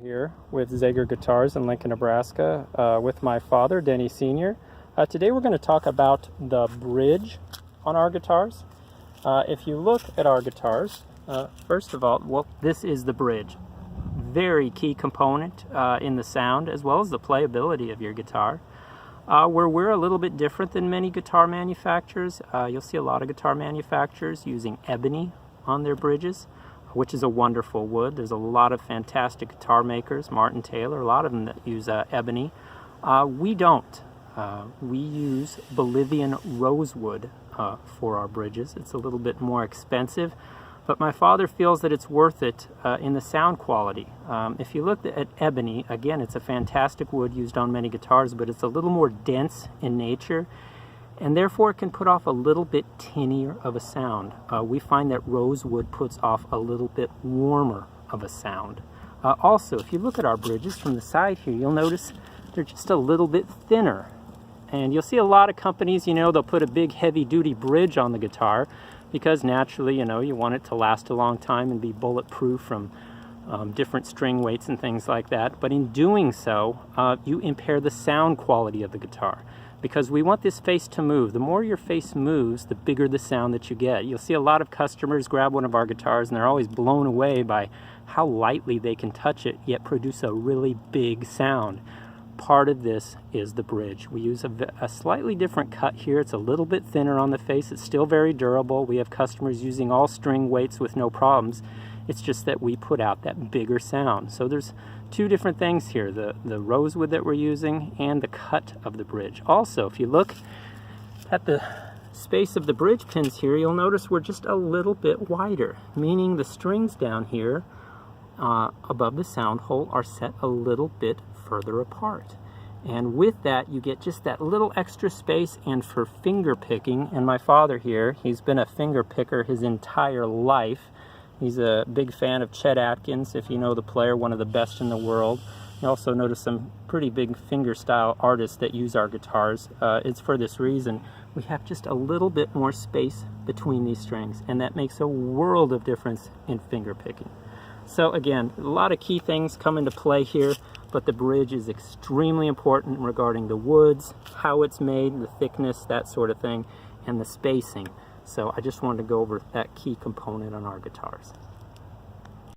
Here with Zager Guitars in Lincoln, Nebraska, with my father, Denny Sr. Today we're going to talk about the bridge on our guitars. If you look at our guitars, first of all, well, this is the bridge. Very key component in the sound as well as the playability of your guitar. Where we're a little bit different than many guitar manufacturers, you'll see a lot of guitar manufacturers using ebony on their bridges, which is a wonderful wood. There's a lot of fantastic guitar makers, Martin Taylor, a lot of them that use ebony. We don't. We use Bolivian rosewood for our bridges. It's a little bit more expensive, but my father feels that it's worth it in the sound quality. If you look at ebony, again, it's a fantastic wood used on many guitars, but it's a little more dense in nature, and therefore it can put off a little bit tinnier of a sound. We find that rosewood puts off a little bit warmer of a sound. Also, if you look at our bridges from the side here, you'll notice they're just a little bit thinner. And you'll see a lot of companies, they'll put a big heavy-duty bridge on the guitar because naturally, you want it to last a long time and be bulletproof from different string weights and things like that. But in doing so, you impair the sound quality of the guitar, because we want this face to move. The more your face moves, the bigger the sound that you get. You'll see a lot of customers grab one of our guitars and they're always blown away by how lightly they can touch it, yet produce a really big sound. Part of this is the bridge. We use a slightly different cut here. It's a little bit thinner on the face. It's still very durable. We have customers using all string weights with no problems. It's just that we put out that bigger sound. So there's two different things here, the rosewood that we're using and the cut of the bridge. Also, if you look at the space of the bridge pins here, you'll notice we're just a little bit wider, meaning the strings down here above the sound hole are set a little bit further apart. And with that, you get just that little extra space. And for finger picking, and my father here, he's been a finger picker his entire life. He's a big fan of Chet Atkins, if you know the player, one of the best in the world. You also notice some pretty big fingerstyle artists that use our guitars. It's for this reason. We have just a little bit more space between these strings, and that makes a world of difference in finger picking. So again, a lot of key things come into play here, but the bridge is extremely important regarding the woods, how it's made, the thickness, that sort of thing, and the spacing. So I just wanted to go over that key component on our guitars.